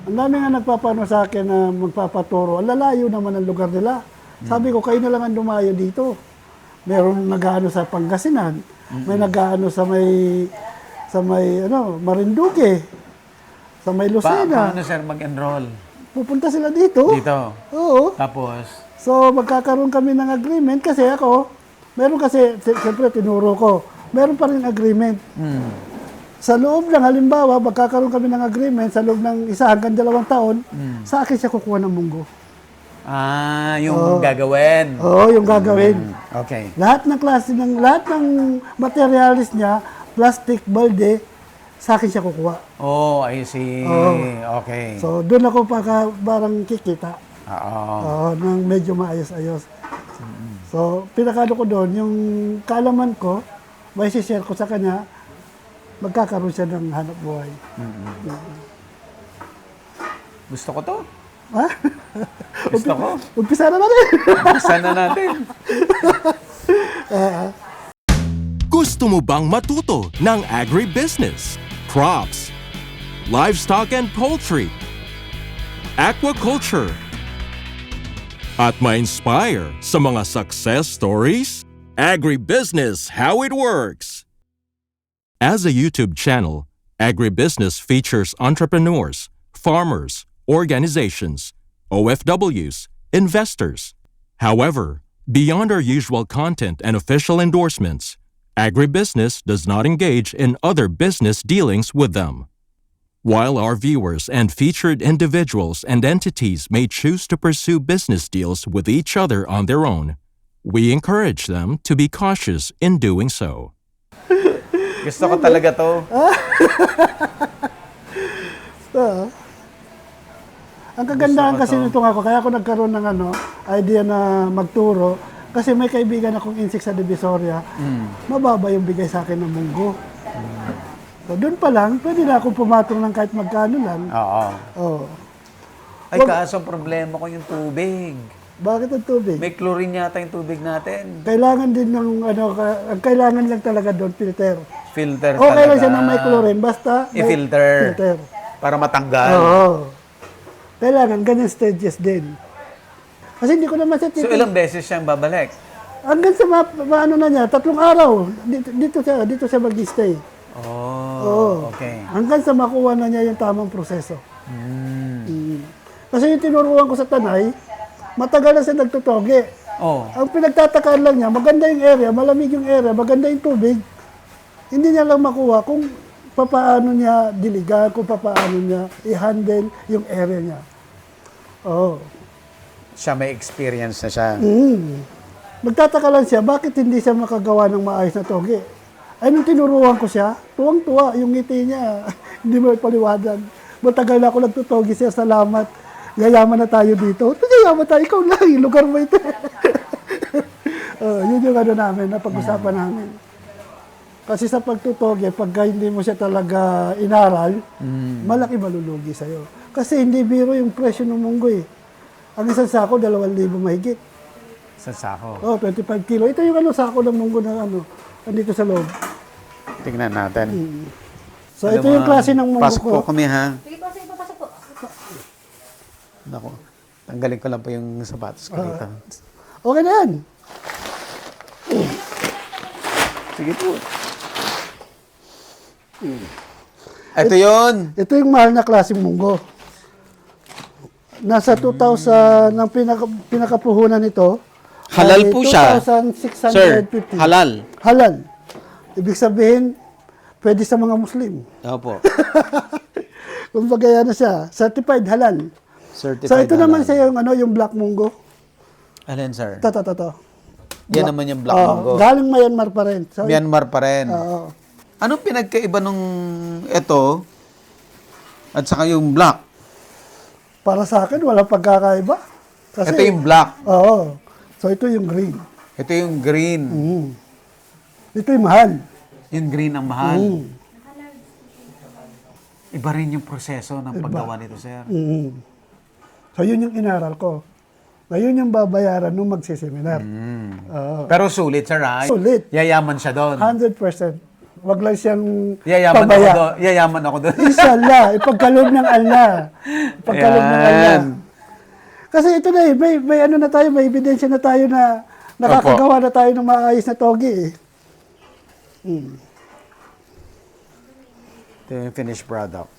Ang dami nga nagpapano sa akin na magpapaturo. Ang lalayo naman ang lugar nila. Sabi ko, kayo na lang ang dumayo dito. Meron nag-aano sa Pangasinan, may nag-aano sa may Marinduque, sa may Lucena. Paano sir mag-enroll? Pupunta sila dito. Dito? Oo. Tapos? So, magkakaroon kami ng agreement kasi ako, meron kasi, siyempre tinuro ko, meron pa rin agreement. Sa loob ng halimbawa, magkakaroon kami ng agreement sa loob ng 1 hanggang 2 taon, sa akin siya kukuha ng munggo. Ah, yung gagawin. Oo, yung gagawin. Okay. Lahat ng klase lahat ng materialis niya, plastic, balde, sa akin siya kukuha. Oh, I see. Oo. Okay. So, doon ako parang kikita. Oo. Nang medyo maayos-ayos. So, pinakano ko doon, yung kaalaman ko, may share ko sa kanya, magkakaroon siya ng hanap buhay. Gusto ko to. Ha? Gusto ko. Umpisa na natin. Umpisa na natin. Gusto mo bang matuto ng agribusiness, crops, livestock and poultry, aquaculture, at ma-inspire sa mga success stories? Agribusiness How It Works! As a YouTube channel, Agribusiness features entrepreneurs, farmers, organizations, OFWs, investors. However, beyond our usual content and official endorsements, Agribusiness does not engage in other business dealings with them. While our viewers and featured individuals and entities may choose to pursue business deals with each other on their own, we encourage them to be cautious in doing so. Gusto ko talaga to. Ang kagandahan kasi nito ako, kaya ako nagkaroon ng idea na magturo, kasi may kaibigan akong insect sa Divisoria, mababa yung bigay sa akin ng munggo. So doon pa lang, pwede na akong pumatong ng kahit magkano lang. Oo. Oh. Ay, kaso ang problema ko yung tubig. Bakit ang tubig? May chlorine yata yung tubig natin. Kailangan din ng ang kailangan lang talaga doon, filter. Filter Okay talaga. lang siya na may chlorine, basta may I-filter. filter. Para matanggal. Oo. Kailangan, ganyan stages din. Kasi hindi ko naman siya So, ilang beses siyang babalik? hanggang sa ano na niya, 3 araw, dito siya mag-stay. Oh, okay. Hanggang sa makuha na niya yung tamang proseso. Kasi yung tinuruan ko sa Tanay, matagal na siya nagtutoge. Oh. Ang pinagtatakaan lang niya, maganda yung area, malamig yung area, maganda yung tubig. Hindi niya lang makuha kung papaano niya diligan, kung papaano niya i-handle yung area niya. Oo. Siya may experience na siya. Magtataka lang siya, bakit hindi siya makagawa ng maayos na toge? Ay, nung tinuruan ko siya, tuwang-tuwa yung ngiti niya. Hindi mo ipaliwanag. Matagal na ako nagtutoge siya, salamat. Yayaman na tayo dito. Yayaman tayo, ikaw lang, yung lugar mo ito. Yun yung namin, napag-usapan namin. Kasi sa pagtutoge, pagka hindi mo siya talaga inaral, malaki malulugi sa'yo. Kasi hindi biro yung presyo ng munggo eh. Ang isang sako, 2,000 mahigit. Sa sako. 25 kilo. Ito yung sako ng munggo na andito sa loob. Tingnan natin. So ito yung klase ng munggo Pasok ko. po kami ha. Sige po, pasok po. Naku, tanggalin ko lang po yung sapatos ko dito. Okay na yan. Sige po. Ito yun. Ito yung mahal na klaseng munggo. Nasa 2,000, ang pinakapuhunan nito. Halal ay po siya. 2,650. Sir, halal. Halal. Ibig sabihin, pwede sa mga Muslim. Opo. Kumbaga yan na siya. Certified halal. Certified So ito halal. naman siya yung black munggo. Alin, sir? Ito. Yan naman yung black munggo. Galing Myanmar pa rin. So, Myanmar pa rin. oo. Anong pinagkaiba nung ito at saka yung black? Para sa akin, walang pagkakaiba. Kasi, Ito yung black. Oo. So ito yung green. Ito yung green. Ito yung mahal. Yung green ang mahal. Iba rin yung proseso ng paggawa nito, sir. So yun yung inaral ko. Na yun yung babayaran nung magsiseminar. Oo. Pero sulit, sir, ha? Sulit. Yayaman siya doon. 100%. Wag lang siyang Yayaman ako pabaya. doon. Yayaman ako doon. Inshallah, ipagkaloob ng Allah. Ipagkaloob ng Allah. Yan. Kasi ito na eh, may ano na tayo, may ebidensya na tayo na nakakagawa na tayo ng maayos na togi eh. Ito yung finished product.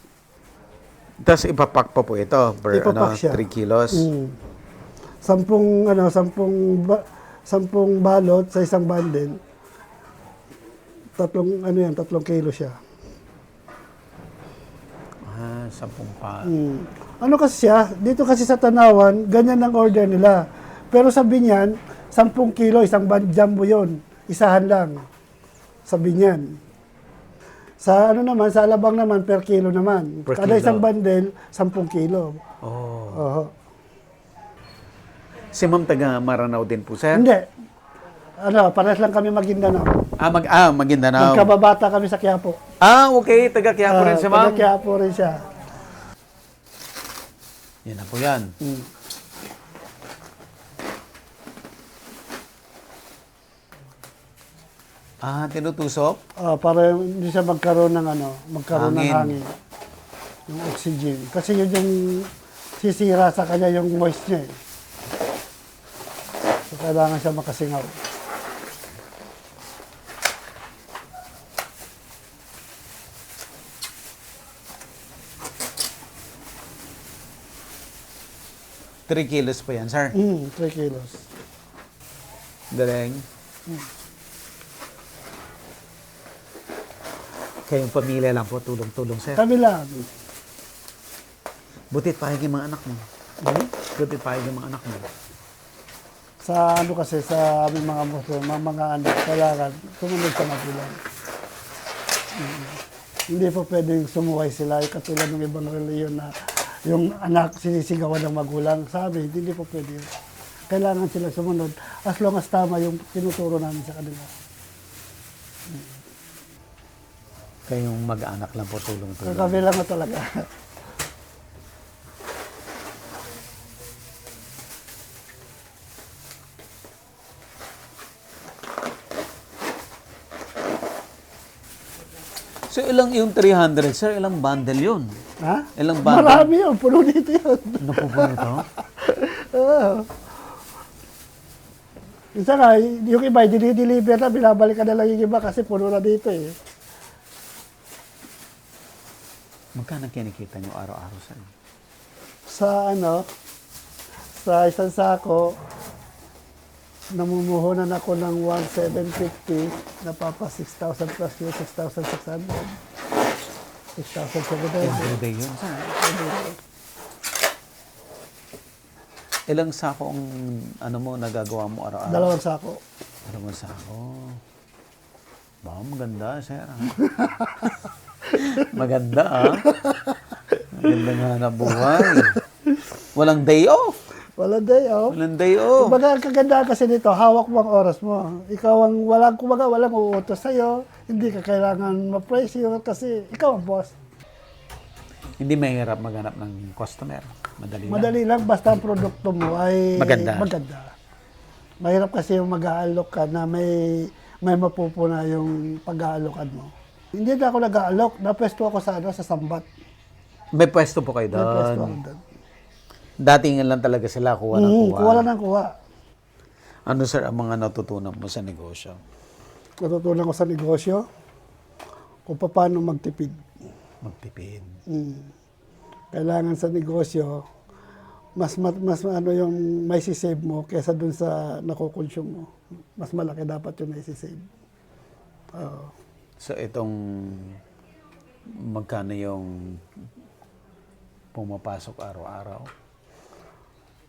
Tapos ipapak pa po ito per Ipapak siya. 3 kilos. Sampung balot sa isang bundle. 3 kilo siya. Ah, 10 pa. Ano kasi siya, dito kasi sa Tanawan, ganyan ang order nila. Pero sa Binyan, 10 kilo, isang jumbo yun. Isahan lang. Sa Binyan. Sa ano naman, sa Alabang naman, per kilo naman. Per Kada kilo. isang bundle, 10 kilo. Oh. Oo. Si Ma'am taga Maranao din po, sir? Hindi. Ano, parehas lang kami Maguindanao. Maguindanao. Magkababata kami sa Quiapo. Okay. Taga Quiapo rin si Ma'am. Taga Quiapo rin siya. Yan na po yan. Tinutusok? Para hindi siya magkaroon ng magkaroon ng Hangin. hangin. Yung oxygen. Kasi yun yung sisira sa kanya yung moist niya eh. So, kailangan siya makasingaw. Three kilos po yan, sir. 3 kilos. Galing. Kayong pamilya lang po, tulong-tulong, sir. Kami lang. Butit pa yung mga anak mo. Butit pa yung mga anak mo. Sa ano kasi, sa aming mga Muslim, mga anak, kailangan sumunod sa magulang. Hindi po pwedeng sumuway sila. Katulad ng ibang reliyon na yung anak sinisigawan ng magulang. Sabi, hindi po pwede yun. Kailangan sila sumunod as long as tama yung tinuturo namin sa kanila. Kayong mag-anak lang po, tulong-tulong. Kami lang na talaga. So, ilang yung 300, sir? Ilang bundle yun? Ha? Ilang bundle? Marami yun. Puno dito yun. Ano po po ito? Oo. Isa nga, yung iba, deliver na, binabalik ka na lang yung iba kasi puno na dito eh. Magkano kinikita nyo araw-araw, sir? Sa isang sako, namumuhunan ako ng 1,750, napapa 6,000 plus yung 6,600. 6,700. Everyday yun, sir. Ilang sako ang nagagawa mo araw-araw? 2 sako. 2 sako. Ba, maganda, sir. Maganda, Maganda nga na buhay. Walang day off. Wala day off. Walang day off. Kumbaga, ang kaganda kasi nito, hawak mo ang oras mo. Ikaw ang walang uutos sa'yo. Hindi ka kailangan ma-pressure kasi ikaw ang boss. Hindi mahirap maghanap ng customer. Madali lang. Madali lang, basta ang produkto mo ay Maganda. Mahirap kasi yung mag-aalok ka na may mapupuna yung pag-aalokan mo. Hindi na ako nag-aalok. Napwesto ako sa Sambat. May pwesto po kayo Napwesto ako doon. doon. Dating lang talaga sila, kuha ng kuha. Kuha lang ng kuha. Ano, sir, ang mga natutunan mo sa negosyo? Natutunan ko sa negosyo kung paano magtipid. Magtipid. Kailangan sa negosyo, mas yung may sisave mo kaysa dun sa nakukonsume mo. Mas malaki dapat yung may sisave. So, itong magkano yung pumapasok araw-araw?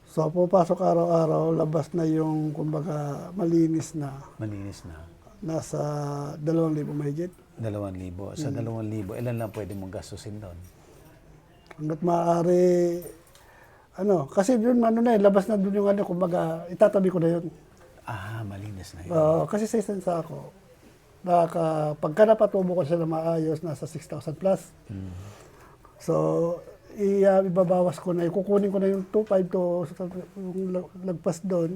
So, pupasok araw-araw, labas na yung, kumbaga, malinis na. Malinis na. Nasa 2,000 mahigit. 2,000. Sa 2,000, ilan lang pwede mong gastusin doon? Hanggat maaari, kasi yun, labas na dun yung kumbaga, itatabi ko na yun. Malinis na yun. Kasi sa isang sako, pagka napatubo ko siya na maayos, nasa 6,000 plus. So, ibabawas ko na, kukunin ko na yung 2,500 to yung lagpas doon,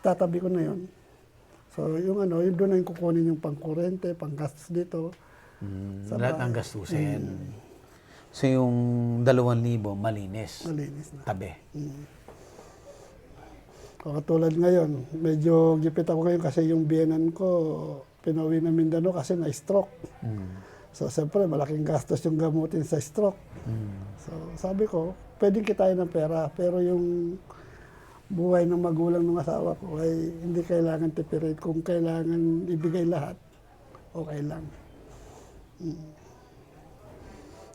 itatabi ko na yun. So, So, yung ano, yung doon na yung kukunin yung pangkurente, panggastos dito. Lahat ng gastusin. So yung 2,000 malinis. Malinis na. Tabi. O katulad ngayon, medyo gipit ako ngayon kasi yung biyenan ko, pinauwi na Mindanao kasi na-stroke. So, siyempre, malaking gastos yung gamutin sa stroke. So, sabi ko, pwedeng kitain ng pera, pero yung buhay ng magulang ng asawa ko ay hindi kailangan tipirin. Kung kailangan ibigay lahat, okay lang.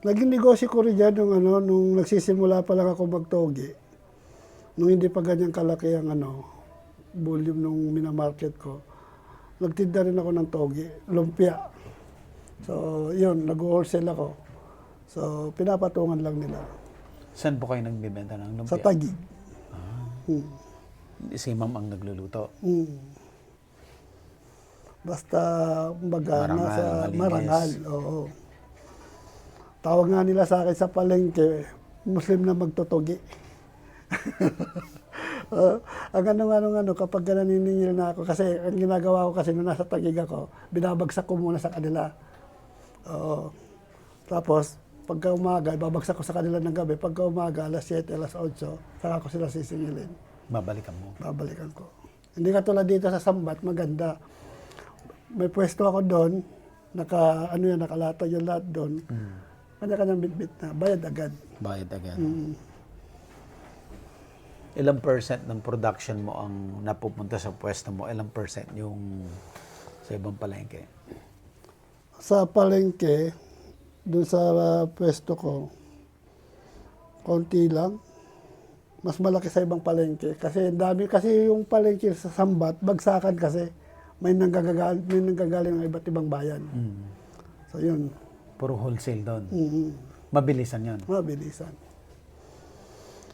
Naging negosyo ko rin dyan nung nagsisimula pa lang ako magtogi. Nung hindi pa ganyan kalaki ang volume nung minamarket ko, nagtinda rin ako ng togi, lumpia. So, yun, nag-wholesale ako. So, pinapatungan lang nila. Saan po kayo nagbibenta ng lumpia? Sa Taguig. Si ma'am ang nagluluto. Basta, kumbaga, Marangal, nasa malinis. marangal. Oo. Tawag nga nila sa akin sa palengke, Muslim na magtotogi. Ang kapag naniningil na ako, kasi ang ginagawa ko kasi nung nasa Taguig ako, binabagsak ko muna sa kanila. Oo. Tapos, pagka umaga, babagsak ko sa kanila ng gabi. Pagka umaga, alas 7, alas 8, saka ko sila sisingilin. Babalikan mo. Babalikan ko. Hindi katulad dito sa Sambat, maganda. May pwesto ako doon, nakalatag yung lahat doon. Kanya-kanyang bitbit na, bayad agad. Bayad agad. Ilang percent ng production mo ang napupunta sa pwesto mo? Ilang percent yung sa ibang palengke? Sa palengke, doon sa pwesto ko, konti lang. Mas malaki sa ibang palengke. Kasi dami kasi yung palengke sa Sambat, bagsakan kasi. May nanggagaling ng iba't ibang bayan. So yun. Puro wholesale doon. Mabilisan yun. Mabilisan.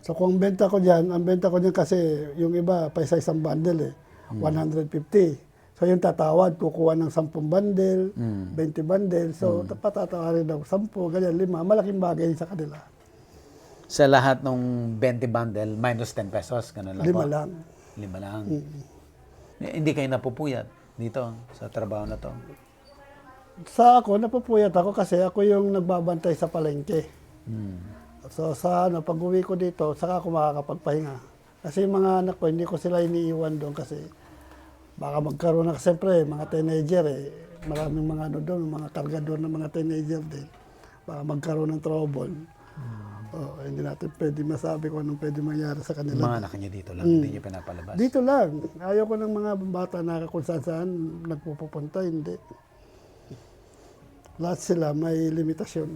So kung ang benta ko dyan kasi yung iba pa isang bundle 150. So yung tatawad, kukuha ng 10 bundle, 20 bundle. So patatawarin daw 10, ganyan, 5. Malaking bagay sa kanila. Sa lahat ng 20 bundle, minus 10 pesos. Ganun lang 5 po. lang. 5 lang. Hindi kayo napupuyat dito sa trabaho na to? Sa ako, napupuyat ako kasi ako yung nagbabantay sa palengke. So sa pag uwi ko dito, saka ako makakapagpahinga. Kasi yung mga anak ko, hindi ko sila iniiwan doon kasi baka magkaroon na, siyempre, mga teenager maraming mga doon, mga kargador ng mga teenager din. Baka magkaroon ng trouble. Hindi natin pwede masabi kung anong pwede mangyari sa kanila. Mga anak niyo dito lang, hindi niyo pinapalabas. Dito lang. Ayaw ko ng mga bata na kung saan nagpupunta, hindi. Lahat sila may limitasyon.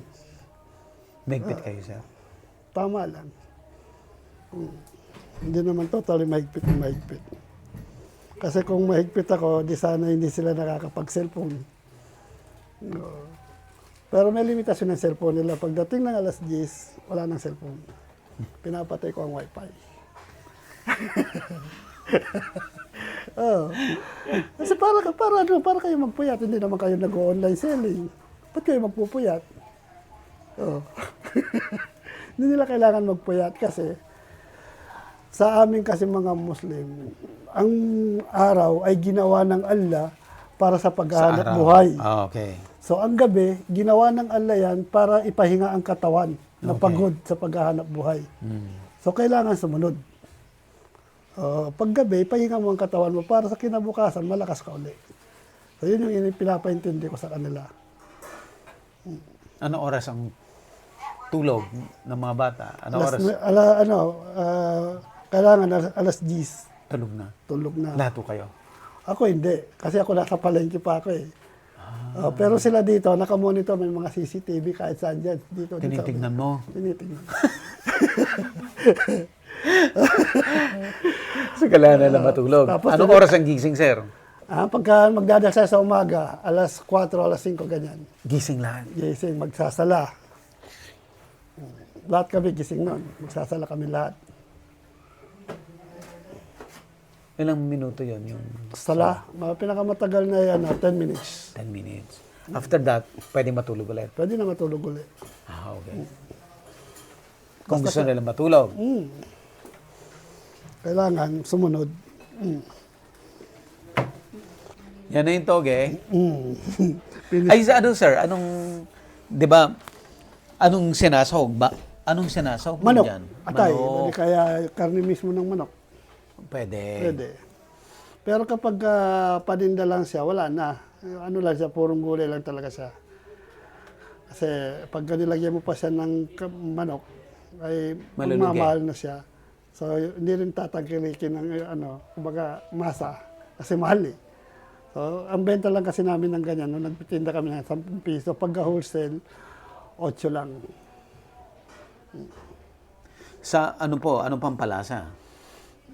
Mahigpit kayo, sir? Tama lang. Hindi naman totally mahigpit na mahigpit. Kasi kung mahigpit ako, di sana hindi sila nakakapag-cellphone. Pero may limitasyon ng cellphone nila. Pagdating ng alas 10, wala nang cellphone. Pinapatay ko ang wifi. Kasi para kayo magpuyat, hindi naman kayo nag-online selling. Ba't kayo magpupuyat? Hindi nila kailangan magpuyat kasi sa amin kasi mga Muslim, ang araw ay ginawa ng Allah para sa paghahanap buhay. Okay. So ang gabi, ginawa ng Allah yan para ipahinga ang katawan na pagod sa paghahanap buhay. So kailangan sumunod. Pag gabi, pahinga mo ang katawan mo para sa kinabukasan, malakas ka uli. So yun yung pinapaintindi ko sa kanila. Ano oras ang tulog ng mga bata? Ano oras? Kailangan alas 10. Tulog na. Tulog na. Lahat po kayo? Ako hindi. Kasi ako nasa palengke pa ako pero sila dito, nakamonitor, may mga CCTV kahit saan dyan. Dito, Tinitignan mo? Tinitignan. Kasi kailangan nila matulog. Anong oras ang gising, sir? Pagka magdadasal sa umaga, alas 4, alas 5, ganyan. Gising lahat? Gising, magsasala. Lahat kami gising nun. Magsasala kami lahat. Ilang minuto yon yung Sala, pinakamatagal na yan, 10 minutes. 10 minutes. After that, pwede matulog ulit? Pwede na matulog ulit. Okay. Kung gusto nila matulog? Kailangan sumunod. Yan na yung toge. Pinis- Ay, sa ano, sir? Anong, di ba, anong sinasahog ba? Anong sinasahog mo Manok. dyan? Atay. Manok. Kaya karne mismo ng manok. Pwede. Pwede. Pero kapag paninda lang siya, wala na. Ano lang siya, purong gulay lang talaga siya. Kasi pag nilagyan mo pa siya ng manok, ay Malulugi. mamahal na siya. So, hindi rin tatagilikin ng kumbaga, masa. Kasi mahal eh. So, ang benta lang kasi namin ng ganyan, nung nagtitinda kami ng 10 piso, pagka wholesale, 8 lang. Sa ano po, anong pampalasa?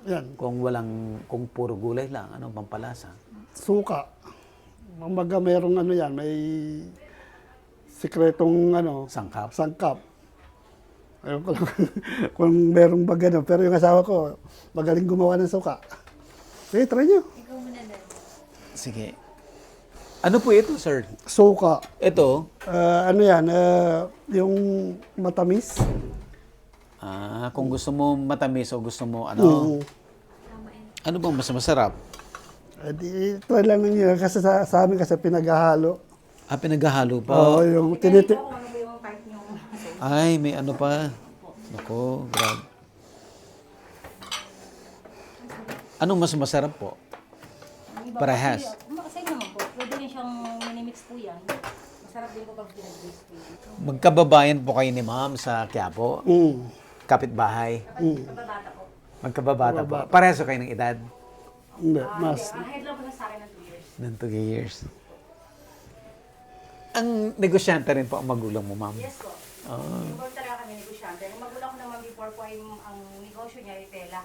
Yan, Kung puro gulay lang, anong pampalasa? suka. Kumbaga merong yan, may sikretong Sangkap? sangkap. Ayun ko lang kung merong ba ganun. Pero yung asawa ko, magaling gumawa ng suka. Sige, try nyo. Sige. Ano po ito, sir? Suka. Ito? Ano yan, yung matamis. Kung gusto mo matamis o gusto mo Mm. ano bang mas masarap? Di, try lang ninyo. Kasi sa amin kasi pinaghahalo. Pinaghahalo pa. Oo, yung tiniti... Ay, may ano pa. Nako, grabe. Anong mas masarap po? Parehas. Kasi naman po, pwede rin siyang minimix po yan. Masarap din po pag pinag-mix po yan. Magkababayan po kayo ni ma'am sa Quiapo. Kapitbahay. Kababata po. Magkababata po. Pareso kayo ng edad? Hindi, mas... Ahead lang po na sa akin ng 2 years. Ng 2 years. Ang negosyante rin po ang magulang mo, ma'am. Yes po. Involved talaga kami negosyante. Ang magulang ko naman before po ay ang negosyo niya ay tela.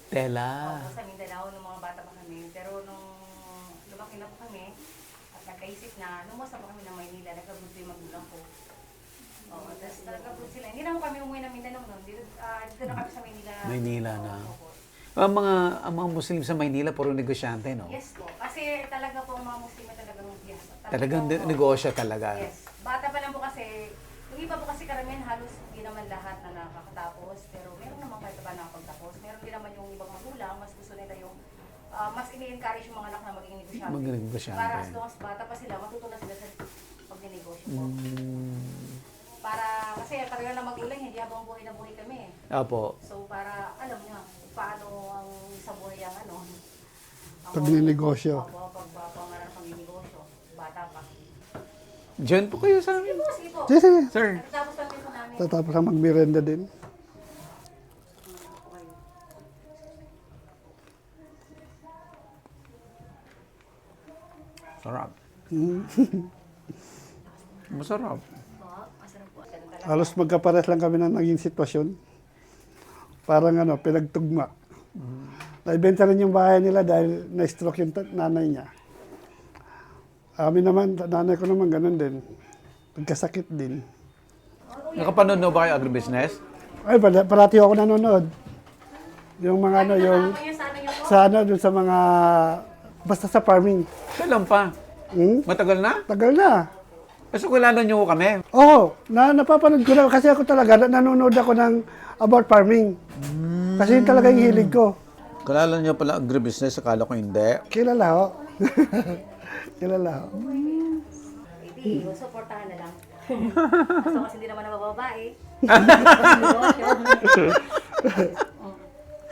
Tela. Opo, sa Mindanao, nung mga bata pa kami. Pero nung lumaki na po kami, at nagkaisip na, lumuwas na po kami ng Maynila, nagkabuti yung magulang ko. Oo, tapos nagkabuti sila. Hindi naman kami umuwi ng Mindanao noon. Dito na kami sa Maynila. Maynila na. Opo. Ang mga Muslim sa Maynila, puro negosyante, no? Yes po. Kasi talaga po ang mga Muslim ay talagang yes. Talagang negosyo talaga. Yes. Bata pa lang po kasi, yung iba po kasi karamihan halos hindi naman lahat na nakakatapos. Pero meron naman kahit ba nakapagtapos. Meron din naman yung ibang magulang, mas gusto nila yung, mas ini-encourage yung mga anak na maging negosyante. Maging negosyante. Para as long as bata pa sila, matuto na sila sa pag-negosyo po. Para, kasi karamihan na magulang, hindi habang buhay na buhay kami. Opo. So para alam niya kung paano ang sa buhay ang Pagninegosyo. pagpapangalan ng negosyo. Bata pa. Diyan po kayo sa amin. Sige po. Sige, sige. Sir. Tapos lang po namin. Tatapos ang magmerenda din. Sarap. Masarap. Masarap po. Ganun talaga. Halos magkapares lang kami ng naging sitwasyon. Parang pinagtugma. Naibenta rin yung bahay nila dahil na-stroke yung nanay niya. Amin naman, nanay ko naman ganun din. Nagkasakit din. Nakapanood na ba kayo agribusiness? Ay, parati ako nanonood. Yung mga yung Ano yung sa ano yung sa dun sa mga, basta sa farming. Kailan pa? Matagal na? Tagal na. So, kilala niyo kami. Oo, napapanood ko na kasi ako talaga, nanonood ako ng about farming. Kasi yun talaga yung hilig ko. Kilala niyo pala agribusiness, akala ko hindi. Kilala ho. Kilala ho. Hindi, supportahan na lang. Kaso kasi hindi naman nabababae. Negosyo.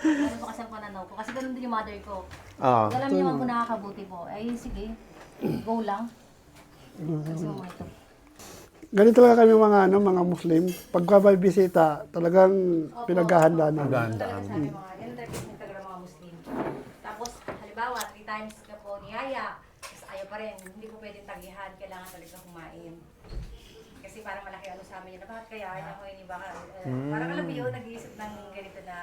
Ano po kasi ang pananaw ko? Kasi ganun din yung mother ko. Ah. Alam niyo naman po nakakabuti po. Ay, sige. Go lang. Kasi mga ito. Ganito talaga kami mga Muslim. Pagka may bisita, talagang pinaghahanda na. Talaga sa amin mga, yan ang business talaga ng mga Muslim. Tapos, halimbawa, 3 times ka po niyaya, tapos ayaw pa rin, hindi po pwedeng tagihan, kailangan talaga kumain. Kasi parang malaki ano sa amin yun, na bakit kaya ako hindi baka, parang alam mo yun, nag-iisip ng ganito na,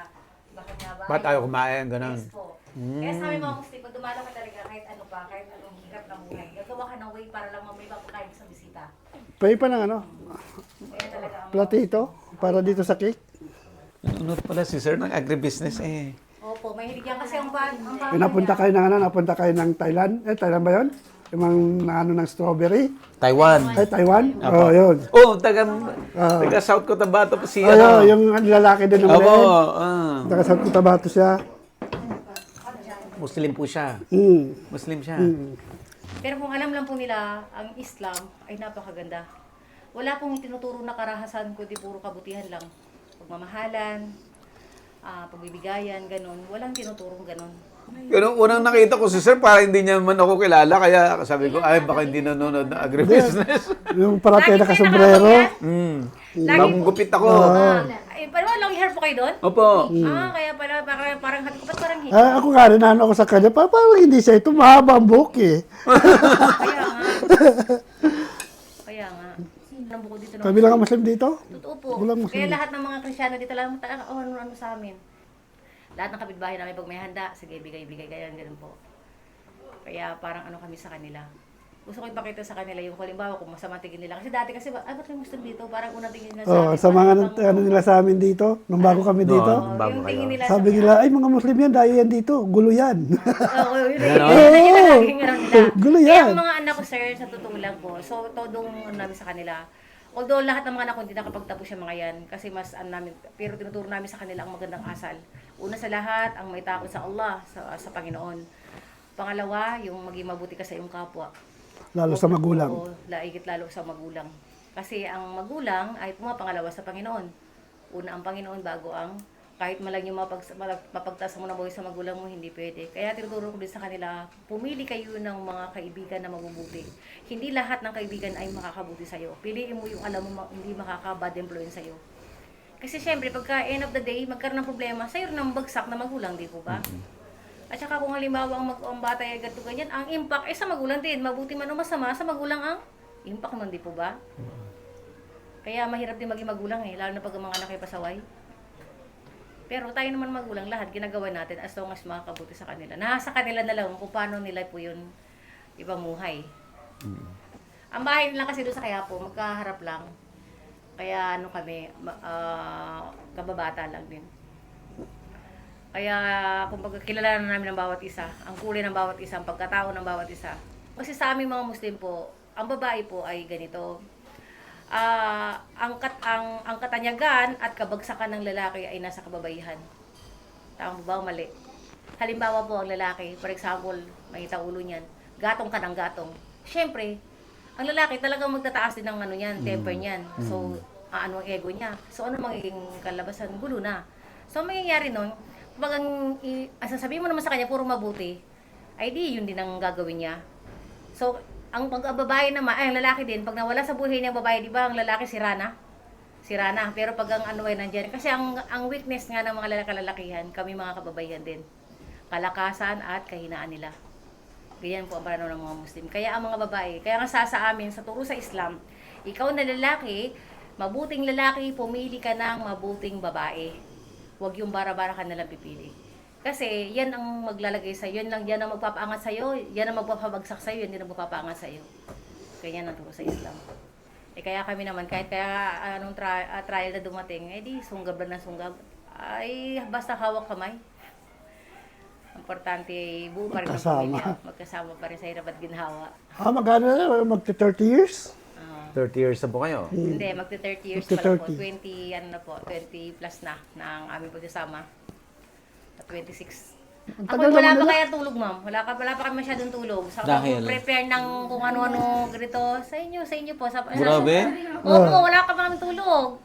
bakit nga ba? Ba't ayaw kumain? Ganun. Yes po. Kaya sa amin mga Muslim, pag dumalo ka talaga kahit ano pa, kahit anong hirap ng buhay, gagawa ka ng way para lang may mapakain sa bisita. Pwede pa ng Kaya talaga ang platito para dito sa cake. Ano pala si sir ng agribusiness eh. Opo, mahilig yan kasi ang bata. Napunta kayo napunta kayo ng Thailand. Thailand ba yun? Yung mga ng strawberry. Taiwan. Ay, Taiwan? Oo, yun. Oh, taga South Cotabato po siya. Ayun, yung lalaki din naman. Opo. Taga South Cotabato siya. Muslim po siya. Mm. Muslim siya. Pero kung alam lang po nila, ang Islam ay napakaganda. Wala pong tinuturo na karahasan, kundi puro kabutihan lang. Pagmamahalan, pagbibigayan, ganun. Walang tinuturong ganun. Pero unang nakita ko si Sir, para hindi niya man ako kilala, kaya sabi ko, ay, baka hindi nanonood ng agribusiness. Yung parate Lagi na kayo kasombrero. Lagi Bagong po. gupit ako. Pero long hair po kayo doon? Opo. Kaya pala, parang hati ko, ba't parang higit? Ako nga rin, ano ako sa kanya, parang hindi siya ito, mahaba ang buhok eh. Kaya nga. Kaya nga. Ang buko dito. Kami lang ang Muslim dito. Totoo po. Walang Muslim. Kaya lahat ng mga Kristyano dito lang, ano sa amin. Lahat ng kapitbahay namin pag may handa, sige, bigay-bigay, ganyan po. Kaya parang ano kami sa kanila. Gusto ko ipakita sa kanila yung halimbawa kung masama tingin nila. Kasi dati kasi, ba't may Muslim dito? Parang unang tingin nila Oh, sa mga ano nila sa amin dito, nung bago kami dito. bago yung kayo. tingin nila Sabi nila, ay mga Muslim yan, dahil yan dito, gulo yan. Oo, yun laging ano nila. Gulo Kaya yan. ang mga anak ko, sir, sa totoo lang po, so todong ano namin sa kanila. Although lahat ng mga anak ko hindi nakapagtapos yung mga yan, kasi mas ano namin, pero tinuturo namin sa kanila ang magandang asal. Una sa lahat, ang may takot sa Allah, sa Panginoon. Pangalawa, yung maging mabuti ka sa iyong kapwa. Lalo sa magulang. Oo, laigit lalo sa magulang. Kasi ang magulang ay pumapangalawa sa Panginoon. Una ang Panginoon bago ang kahit malang yung mapagtaas mo na buhay sa magulang mo, hindi pwede. Kaya tinuturo ko din sa kanila, pumili kayo ng mga kaibigan na mabubuti. Hindi lahat ng kaibigan ay makakabuti sa'yo. Piliin mo yung alam mo hindi makaka-bad influence sa'yo. Kasi syempre, pagka end of the day, magkaroon ng problema, sa'yo rin ang bagsak na magulang, di po ba? At saka kung halimbawa ang bata ay ganito ganyan, ang impact ay sa magulang din. Mabuti man o masama, sa magulang ang impact nun, di po ba? Kaya mahirap din maging magulang eh, lalo na pag ang mga anak ay pasaway. Pero tayo naman magulang, lahat ginagawa natin as long as makakabuti sa kanila. Nasa kanila na lang kung paano nila po yun ipamuhay. Ang bahay nila kasi doon sa Quiapo, magkaharap lang. Kaya ano kami, kababata lang din. Kaya kumbaga kilala na namin ang bawat isa, ang kulay ng bawat isa, ang pagkatao ng bawat isa. Kasi sa aming mga Muslim po, ang babae po ay ganito. Ang katanyagan at kabagsakan ng lalaki ay nasa kababaihan. Tama ba o mali? Halimbawa po ang lalaki, for example, makita ulo niyan, gatong ka ng gatong. Siyempre, ang lalaki talagang magtataas din ng ano niyan, temper niyan. So, ano ang ego niya. So, ano magiging kalabasan? Gulo na. So, ang mangyayari nun, pag ang sasabihin mo naman sa kanya, puro mabuti, ay di, yun din ang gagawin niya. So, ang pag-babae naman, ay ang lalaki din, pag nawala sa buhay niya ang babae, di ba, ang lalaki sira na. Pero pag ang ano ay nandiyan, kasi ang weakness nga ng mga kalalakihan, kami mga kababaihan din. Kalakasan at kahinaan nila. Ganyan po ang parano ng mga Muslim. Kaya ang mga babae, kaya nga sa amin, sa turo sa Islam, ikaw na lalaki, mabuting lalaki, pumili ka ng mabuting babae. Huwag yung bara-bara ka nalang pipili. Kasi yan ang maglalagay sa'yo, yan ang magpapaangat sa'yo, yan ang magpapabagsak sa'yo, yan din ang magpapaangat sa'yo. Ganyan ang turo sa Islam. Kaya kami naman, kahit kaya anong trial na dumating, di sunggab lang na sunggab. Ay, basta hawak kamay. Importante, buo pa rin ang pamilya. Magkasama pa rin sa hirap at ginhawa. Magkano na? Magti-30 years? 30 years na po kayo. Hindi, magti-30 years pa lang po. 20 plus na ang aming pagsasama. At 26. Ako, wala pa kaya tulog, ma'am. Wala pa kami masyadong tulog. Sa Dahil? prepare ng kung ano-ano ganito. Sa inyo po. Grabe? Oo, wala ka pa kami tulog.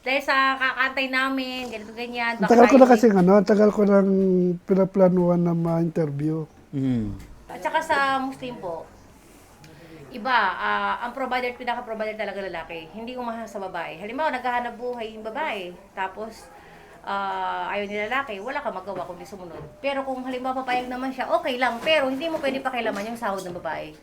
Dahil sa kakantay namin, ganito ganyan. Ang tagal ko na kasi tagal ko nang pinaplanuhan na ma-interview. At saka sa Muslim po, iba, ang pinaka-provider talaga lalaki. Hindi umahal sa babae. Halimbawa, naghahanap buhay yung babae. Tapos, ayaw ni lalaki, wala ka magawa kundi sumunod. Pero kung halimbawa papayag naman siya, okay lang. Pero hindi mo pwede pakialaman yung sahod ng babae.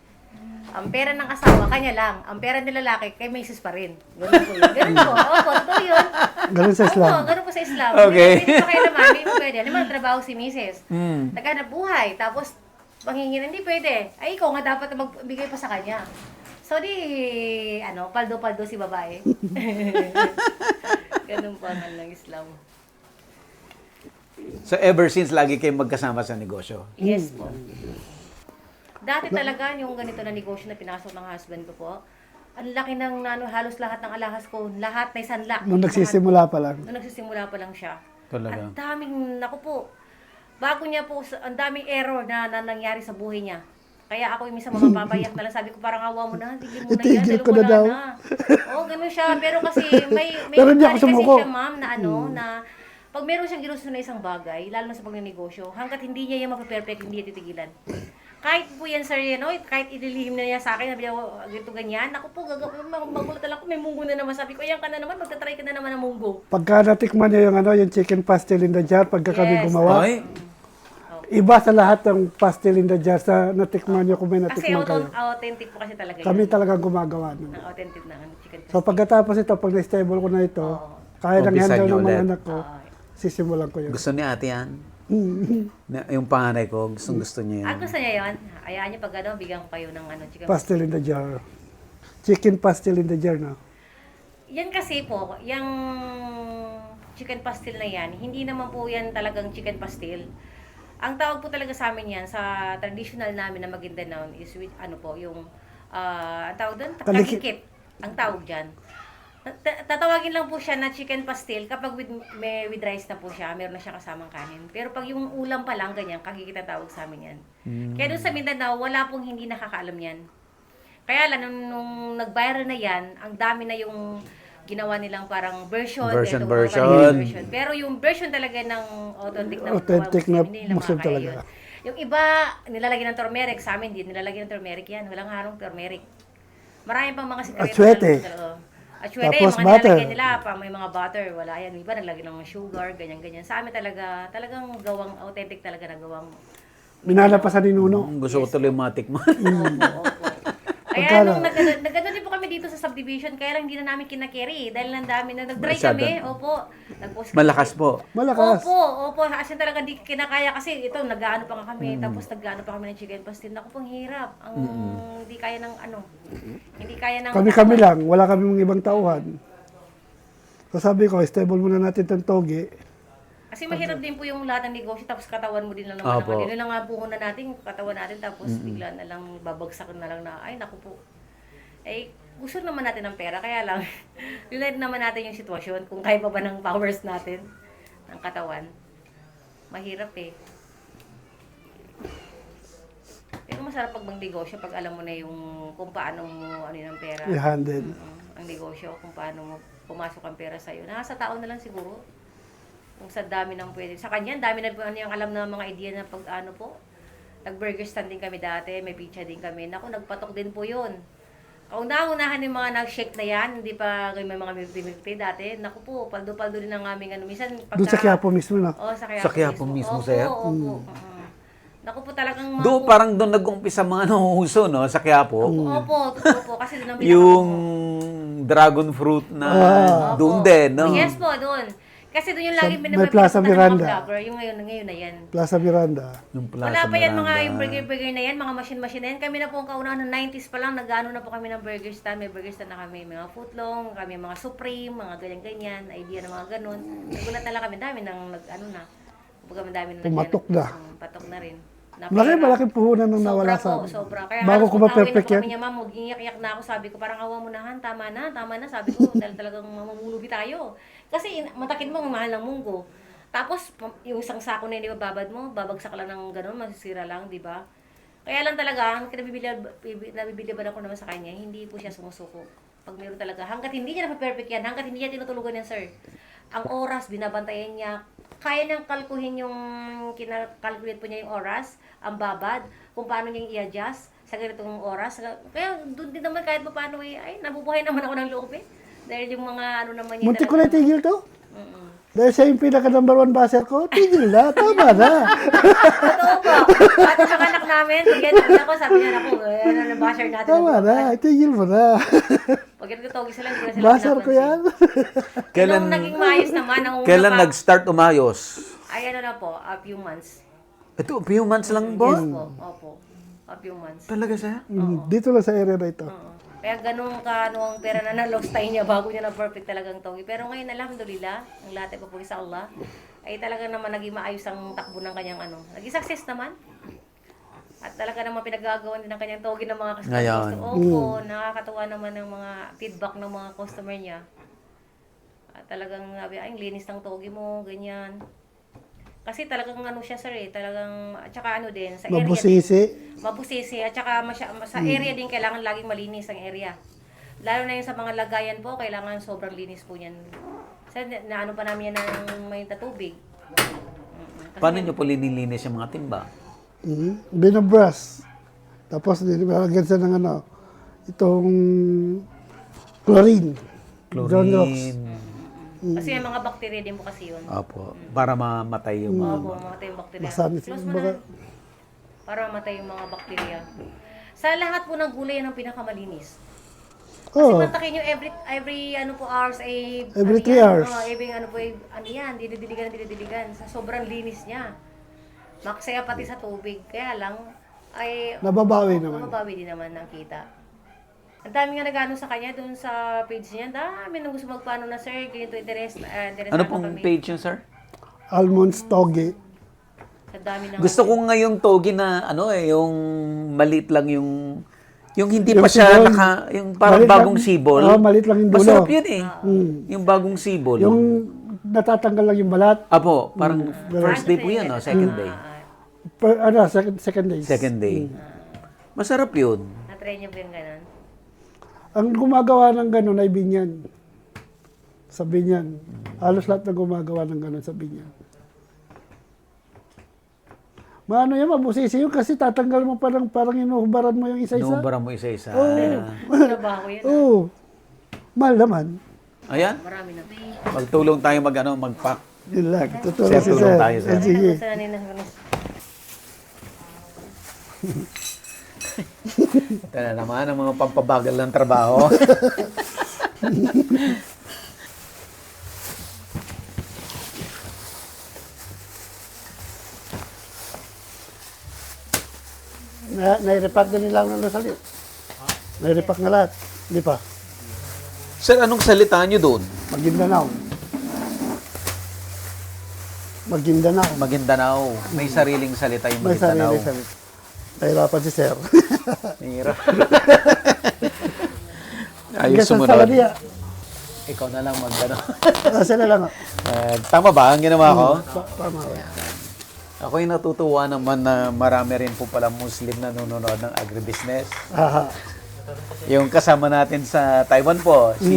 Ang pera ng asawa, kanya lang. Ang pera ng lalaki, kay misis pa rin. Ganun po yun. Ganun po. Opo, totoo yun. Ganun sa Islam. Opo, ganun po sa Islam. Okay. Hindi mo pakialaman, hindi mo pwede. Halimbawa, trabaho si misis. Naghanap buhay. Tapos, pangingin, hindi pwede. Ay, ikaw nga dapat magbigay pa sa kanya. So, paldo-paldo si babae. Ganun po ang ng Islam. So ever since, lagi kayong magkasama sa negosyo? Yes po. Dati talaga yung ganito na negosyo na pinasok ng husband ko po, ang laki ng halos lahat ng alahas ko, lahat na isanla. Nung nagsisimula pa lang. Nung nagsisimula pa lang siya. Talaga? Ang daming, naku po, bago niya po, ang daming error na nangyari sa buhay niya. Kaya ako yung minsan mapapayak na lang. Sabi ko, parang awa mo na, tigil mo na yan. Itigil dahil ko na wala daw. na. Oo, ganun siya. Pero kasi may Pero hindi ako kasi sumuko. siya, ma'am, na na pag meron siyang ginusto na isang bagay, lalo na sa pagnenegosyo, hanggat hindi niya yan mapaperfect, hindi niya titigilan. Kahit po yan, sir, kahit ililihim na niya sa akin, sabi niya, ganito ganyan, ako po, magulat lang ako, may munggo na naman. Sabi ko, ayan ka na naman, magta-try ka na naman ng munggo. Pagka natikman niya yung chicken pastel in the jar, pagka kami Yes. gumawa, Ay, iba sa lahat ng pastel in the jar sa natikman niyo kung may Kasi natikman kayo. authentic po kasi talaga Kami yun. talagang gumagawa nun. Ang authentic na chicken So pagkatapos ito, pag na-stable ko na ito, kaya ng Umpisan handle niyo ng mga ulit. anak ko, sisimulan ko yun. gusto ni ate yan. Yung panganay ko, gusto niya Ah, yan. gusto niya yun? Hayaan niyo pag bigyan ko kayo ng chicken Pastel in the jar. Chicken pastel in the jar, no? Yan kasi po, yung chicken pastel na yan, hindi naman po yan talagang chicken pastel. Ang tawag po talaga sa amin yan, sa traditional namin na Maguindanao is with, yung, ang tawag doon, Kalikit. kalikit. Ang tawag dyan. Tatawagin lang po siya na chicken pastel kapag with rice na po siya, meron na siya kasamang kanin. Pero pag yung ulam pa lang, ganyan, kakikita tawag sa amin yan. Kaya doon sa Mindanao, wala pong hindi nakakaalam yan. Kaya lang, nung nag-viral na yan, ang dami na yung ginawa nilang parang version. Version. Version. Pero yung version talaga ng authentic Na hindi nila Muslim makakaya talaga. yun. Yung iba, nilalagyan ng turmeric. Sa amin, di nilalagyan ng turmeric yan. Walang harong turmeric. Marami pang mga sikreto. Atsuete. Atsuete, Tapos yung mga butter. nilalagyan nila, may mga butter. Wala yan. Iba naglagyan ng sugar, ganyan-ganyan. Sa amin talagang gawang, authentic talaga na gawang. Minalapasan ni Nuno. Gusto ko tuloy matikman. Opo. Kaya Pagkala. nung nagano din po kami dito sa subdivision, kaya lang hindi na namin kinakerry dahil ang dami na nag-dry Masyado. kami. Opo. Nag-post Malakas po. Malakas. Opo. As in talaga hindi kinakaya kasi ito nag-aano pa nga kami, tapos nag-aano pa kami ng chicken pastil. Naku pong hirap. Ang hindi kaya ng hindi kaya ng Kami lang, wala kaming ibang tauhan. So sabi ko, stable muna natin itong togi. Kasi mahirap din po yung lahat ng negosyo tapos katawan mo din lang naman. Opo. Yun lang nga puhunan natin, katawan natin tapos bigla na lang babagsak na lang na ay naku po. Eh gusto naman natin ng pera kaya lang yun naman natin yung sitwasyon kung kaya pa ba ng powers natin ng katawan. Mahirap eh. Pero masarap pag magnegosyo pag alam mo na yung kung paano mo yung pera. I-handle. Ang negosyo, kung paano mo pumasok ang pera sa'yo. Nasa tao na lang siguro. Kung sa dami ng pwede. Sa kanya, dami na po yung alam na mga idea na pag po. Nag-burger stand din kami dati, may pizza din kami. Naku, nagpatok din po yun. Kauna-unahan yung mga nag-shake na yan, hindi pa may mga milk dati. Naku po, paldo-paldo din ang aming minsan pagka... Doon sa Quiapo mismo, no? Oo, sa Sa Quiapo mismo, opo, sir? Opo. Naku po talagang Doon, parang doon nag-umpisa mga nanguhuso, no? Sa Quiapo. Opo, totoo po. Kasi doon ang Yung dragon fruit na doon din, no? Yes po, doon. Kasi doon yung lagi may Plaza Miranda. Mga vlogger. Yung ngayon na yan. Plaza Miranda. Yung Plaza Wala pa yan mga Miranda. yung burger na yan, mga machine na yan. Kami na po ang kauna ng 90s pa lang, nag-ano na po kami ng burger stand. May burger stand na kami, mga footlong, kami mga Supreme, mga ganyan-ganyan, idea na mga ganun. Nagulat na lang kami, dami nang nag-ano na. Kumbaga dami na Pumatok na. Patok na rin. Malaking puhunan nang nawala sa amin. Sobra. Kaya Bago halos ko mag-away ma-perfect na po yan. kami niya, ma'am, mag-iyak-iyak na ako. Sabi ko, parang awa mo na, Han, tama na, sabi ko, dahil talagang mamumulubi tayo. Kasi matakit mo, mahal ng munggo. Tapos, yung isang sako na hindi bababad mo, babagsak lang ng gano'n, masisira lang, di ba? Kaya lang talaga, ang nabibili ba ako naman sa kanya, hindi po siya sumusuko. Pag meron talaga, hanggat hindi niya na-perfect yan, hanggat hindi niya tinutulugan yan, sir. Ang oras, binabantayan niya, kaya niyang kalkuhin yung, kinakalculate po niya yung oras, ang babad, kung paano niyang i-adjust sa ganitong oras. Kaya doon din naman kahit pa paano ay nabubuhay naman ako ng loob eh. Dahil yung mga ano naman niya. Muntik ko na tigil to. Mm-mm. Dahil siya yung pinaka-number 1 baser ko, tigil na, tama na. Totoo po. At ang anak namin, pag ako, sabi niya, ako, ano na basher natin. Tama na, tigil mo na. Pag nagtotogi sila, hindi na sila Baser ko yan. Kailan, Nung naging maayos naman, ang una kailan pa, nag-start umayos? ay ano na po, a few months. Ito, few months lang ba? Yes po, opo. A few months. Talaga siya? Dito lang sa area na ito. Oo. Kaya ganun ka ang pera na na-lost tayo niya bago niya na perfect talagang togi. Pero ngayon, alhamdulillah, ang lahat ay papuri sa Allah, ay talaga naman naging maayos ang takbo ng kanyang Naging success naman. At talaga naman pinagagawan din ng kanyang togi ng mga customer. Ngayon. Opo, nakakatuwa naman ng mga feedback ng mga customer niya. At talagang sabi, ay, linis ng togi mo, ganyan. Kasi talagang ano siya sir talagang, at saka ano din, sa area din. Mabusisi. Mabusisi, at saka sa area din kailangan laging malinis ang area. Lalo na yung sa mga lagayan po, kailangan sobrang linis po yan. Kasi naano pa namin yan ng may tubig. Paano nyo po linilinis yung mga timba? Binabrush. Tapos nilalagyan siya ng ano, itong chlorine. Brown rocks. Kasi may mga bakterya din po kasi yun. Opo. Para mamatay yung mga... Opo, mamatay yung bakterya. Masabi Close mo baka, na. Para mamatay yung mga bakterya. Sa lahat po ng gulay yan ang pinakamalinis. Kasi oh, mantakin nyo every ano po hours ay... Every ano 3 yan, hours. every ano po ay, ano yan, dinidiligan. Sa sobrang linis niya. Maksaya pati sa tubig. Kaya lang, ay... nababawi naman. Mababawi din naman ng kita. Ang dami nga nag-ano sa kanya doon sa page niya. Dami nang gusto magpaano na sir, ganito interesado Ano pong kami. page yun, sir? Almonds toge. Sa dami ng Gusto ko ngayong togi na ano yung maliit lang yung hindi Yung pa siya sibol. yung parang Maliit bagong lang- sibol. maliit lang yung dulo. Masarap yun eh. Yung bagong sibol. Yung natatanggal lang yung balat. Apo, parang first day po yan, no? Second day. Second day. Second day. Masarap yun. Na-try niyo po yung ganun? Ang gumagawa ng gano'n ay binyan. Sa binyan. Halos lahat na gumagawa ng gano'n sa binyan. Maano yan, mabusisi yun kasi tatanggal mo parang inuhubaran mo yung isa-isa. Nubara mo isa-isa. Trabaho yan. Oo. Mahal naman. Ayan. Marami na. Magtulong tayo mag-pack. Yun lang. Tutulong Sir, si tulong Sir. tayo, sir. Sige. Sa nila. Ito na naman ang mga pampabagal ng trabaho. Nai-repack na nila ang nasalit. Nai-repack na lahat. Di pa. Sir, anong salita nyo doon? Maguindanao. Maguindanao. Maguindanao. May sariling salita yung May Maguindanao. sarili salit. Nahirapan si Sir. Mahirap. Hanggang Ayos sa sumunod. Saladia. Ikaw na lang mag-ano. Sila lang. Tama ba ang ginawa ko? Tama. Ako yung natutuwa naman na marami rin po pala Muslim na nanonood ng agribusiness. Aha. Yung kasama natin sa Taiwan po, si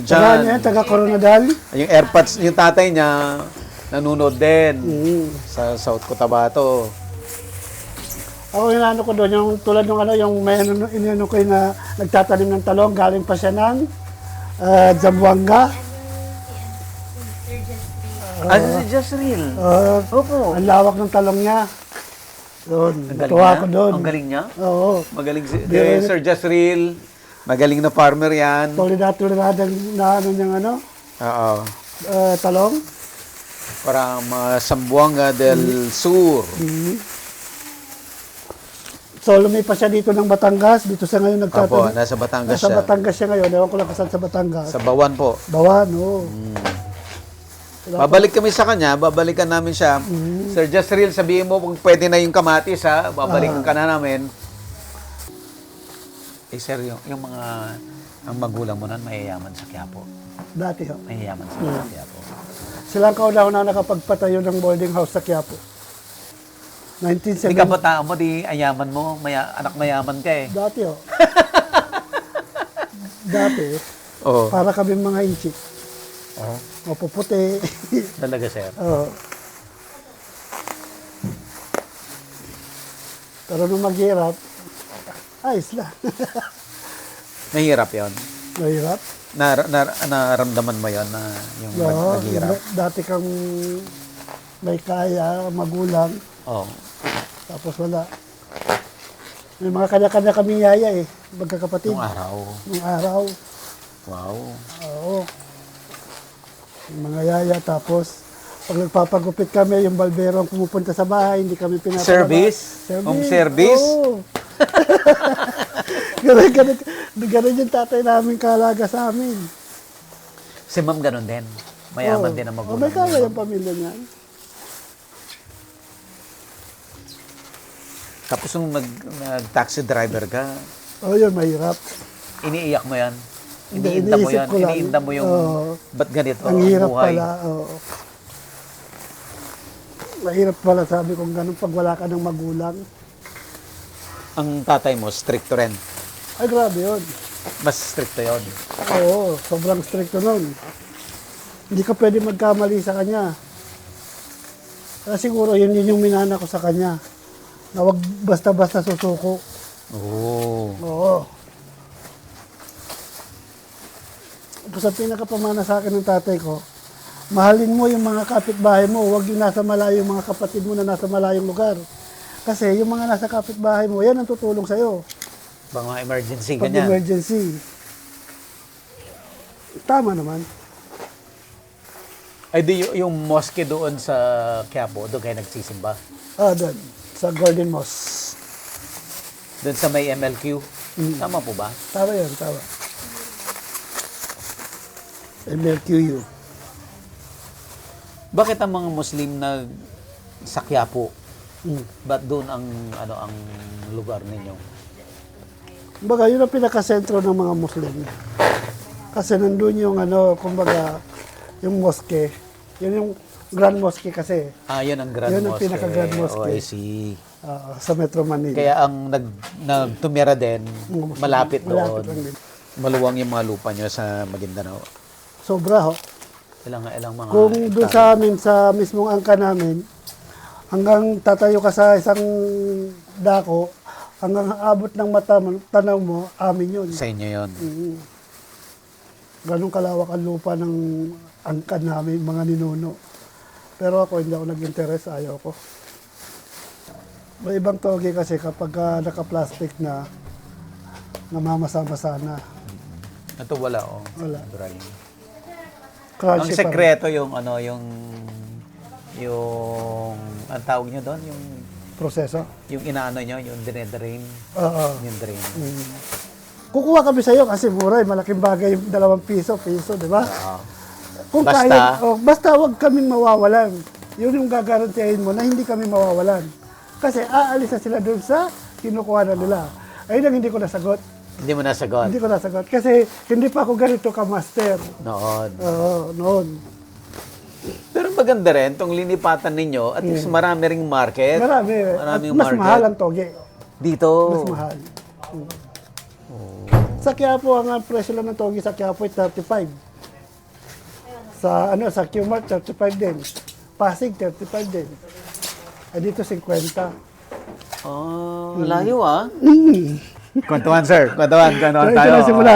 Taga John. niya, taga Coronadal. Yung AirPods, yung tatay niya, nanonood din Mm. sa South Cotabato. Ako yung ano ko doon, yung tulad ng ano, yung may inano ko yung na nagtatanim ng talong, galing pa siya ng Zamboanga. Si Just Real. Opo. Ang lawak ng talong niya. Doon, Ang galing natuwa niya? ko doon. Ang galing niya? Oo. Magaling si Sir Just Real. Magaling na farmer yan. Toledad na ano niyang ano, Oo. talong. Para Sambuanga del Sur. So, lumipas siya dito ng Batangas. Dito siya ngayon Opo, nagtatanim. nasa Batangas Nasa siya. Batangas siya ngayon. Ewan ko lang kung saan sa Batangas. Sa Bawan po. Bawan, oo. Babalik kami sa kanya, babalikan namin siya. Sir Just Real, sabihin mo kung pwede na yung kamatis ha, babalikan ka na namin. Eh sir, yung mga, ang magulang mo nun, mayayaman sa Quiapo. Dati ho. Mayayaman sa Quiapo. Sila ang kauna-una nakapagpatayo ng boarding house sa Quiapo. Hindi 1970. ka bata mo, di ayaman mo, anak mayaman ka eh. Dati ho. Dati, Oo. para kami mga inchik. Mapuputi. Talaga sir. Oo. Pero nung maghirap, ayos lang. Mahirap yon. Mahirap. Naramdaman mo yon na yung Oo, maghirap. dati kang may kaya, magulang, Oo. tapos wala. May mga kanya-kanya kaming yaya eh, magkakapatid. Nung araw. Nung araw. Wow. Oo. Yung mga yaya, tapos pag nagpapagupit kami, yung barbero ang pumupunta sa bahay, hindi kami pinapalabas. Service? Home service? Oo. ganun yung tatay namin kaalaga sa amin. Si ma'am ganun din. Mayaman din ang magulang. May kaya yung pamilya niyan. Tapos nung nag-taxi driver ka, Yun, mahirap. iniiyak mo yan. Hindi, Iniinda mo iniisip yan. ko lang. Iniinda mo yung, Oo. ba't ganito Ang hirap buhay? pala. Oo. Mahirap pala sabi kong ganun pag wala ka ng magulang. Ang tatay mo, stricto rin. Ay, grabe yun. Mas stricto yon. Oo, sobrang stricto nun. Hindi ka pwede magkamali sa kanya. Kaya siguro yun yung minana ko sa kanya. Na wag basta-basta susuko. Oo. Oo. Tapos ang pinakapamana sa akin ng tatay ko, mahalin mo yung mga kapitbahay mo, huwag yung nasa malayo, yung mga kapatid mo na nasa malayong lugar. Kasi yung mga nasa kapitbahay mo, yan ang tutulong sa'yo. Bang mga emergency, Pag ganyan. emergency. Tama naman. Ay, di yung mosque doon sa Quiapo, doon kayo nagsisimba? Doon. Sa Golden Moss. Doon sa may MLQ? Tama po ba? Tama yun, tama. MLQU. Bakit ang mga Muslim na sa Quiapo, Mm. ba't doon ang lugar ninyo? Kumbaga, yun ang pinakasentro ng mga Muslim. Kasi nandun yung kumbaga, yung mosque. Yun yung Grand Mosque kasi. Yun ang Grand Yun ang Mosque. pinaka-Grand Mosque. Oh, I see. Sa Metro Manila. Kaya ang nagtumira din, Mga Muslim. malapit doon. Malapit lang din. Maluwang yung mga lupa nyo sa Maguindanao. Sobra ho. Ilang mga Kung doon sa amin, sa mismong angka namin, hanggang tatayo ka sa isang dako, hanggang abot ng mata, tanaw mo, amin yun. Sa inyo yun. Ganong kalawak ang lupa ng angkan namin, mga ninuno. Pero ako, hindi ako nag-interest, ayaw ko. May ibang toge kasi kapag naka-plastic na, namamasa-masa na. Ito wala, oh. Wala. Natural. Ang Crunchy pa rin. sekreto yung ang tawag nyo doon, Proseso. yung inaano nyo, yung dinedrain, Oo. yung drain. Kukuha kami sa'yo kasi mura, malaking bagay yung 2 piso, di ba? Kung Basta- kaya, basta wag kaming mawawalan. Yun yung gagarantiyahin mo na hindi kami mawawalan. Kasi aalis na sila doon sa kinukuha na nila. Ayun ang hindi ko nasagot. Hindi mo nasagot. Hindi ko nasagot. Kasi hindi pa ako ganito ka-master. Noon. Oo, noon. Pero maganda rin, itong linipatan ninyo, at least marami ring market. Marami. At Maraming mas market. mahal ang toge. Dito. Mas mahal. Sa Quiapo, ang presyo lang ng toge sa Quiapo ay 35. Sa Qmart, 35 din. Pasig, 35 din. Dito, 50. Oh, layo ah. Kwentuhan, sir. Kwentuhan So, ito tayo. na simula.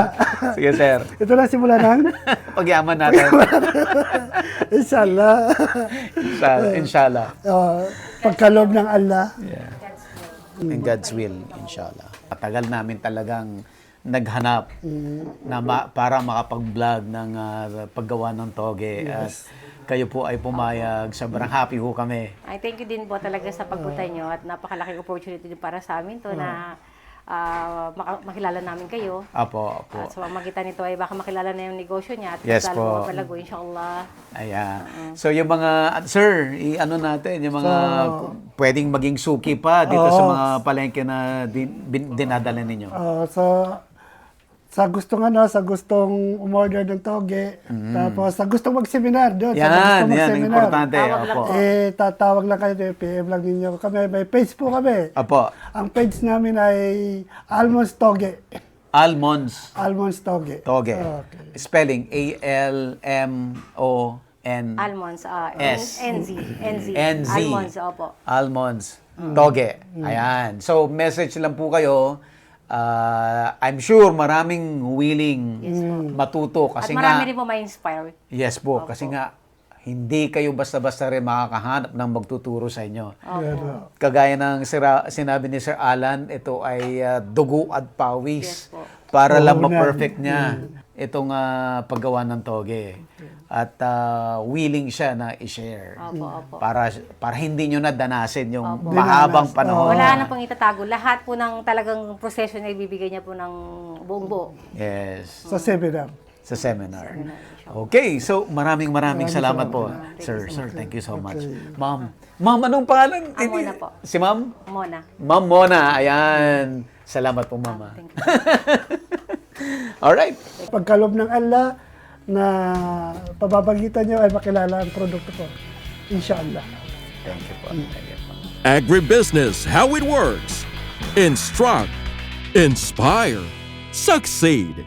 Sige, sir. Ito na simula ng Pag-yaman natin. Inshallah. Inshallah. Pagkaloob ng Allah. Yeah. In God's will, inshallah. Matagal namin talagang naghanap na para makapag-vlog ng paggawa ng toge. At kayo po ay pumayag. Sobrang happy ho kami. Ay, thank you din po talaga sa pagpunta nyo at napakalaking opportunity din para sa amin to na makilala namin kayo. Apo, apo. At sa pamagitan nito ay baka makilala na yung negosyo niya at Yes mas po. lalo mapalago, inshallah. Ayan. So yung mga, sir, i-ano natin, yung mga pwedeng maging suki pa dito sa mga palengke na dinadala ninyo. Sa gustong umorder ng toge, tapos sa gustong mag-seminar doon. Yan, importante. Tawag lang Apo. po. Tatawag lang kayo, PM lang ninyo. May page po kami. Apo. Ang page namin ay Almonds Toge. Almonds Almonds Toge. toge. Okay. Spelling A-L-M-O-N. Almonds, S. NZ. NZ. Almonds, opo. Almonds. Toge. Ayan. So, message lang po kayo. I'm sure maraming willing matuto At kasi marami nga rin po ma-inspire. yes po kasi nga hindi kayo basta-basta rin makakahanap ng magtuturo sa inyo. Yan, Kagaya ng sinabi ni Sir Alan, ito ay dugo at pawis Yes po. para lang Puhunan. ma-perfect niya itong paggawa ng toge. At willing siya na i-share. Opo, opo. Para hindi nyo nadanasin yung mahabang panahon. Wala na pong itatago. Lahat po ng talagang proseso na ibibigay niya po ng buong buo. Yes. Sa seminar. Sa seminar. Okay, so maraming salamat po. Sir, thank you so much. Ma'am, anong pangalan? Mona po. Si Ma'am? Mona. Ma'am Mona, ayan. Salamat po, Mama. Thank Alright. Pagkaloob ng Allah na pababagitan nyo ay makilala ang produkto ko. Inshallah. Thank you po. Thank you po. Agribusiness, how it works. Instruct, inspire, succeed.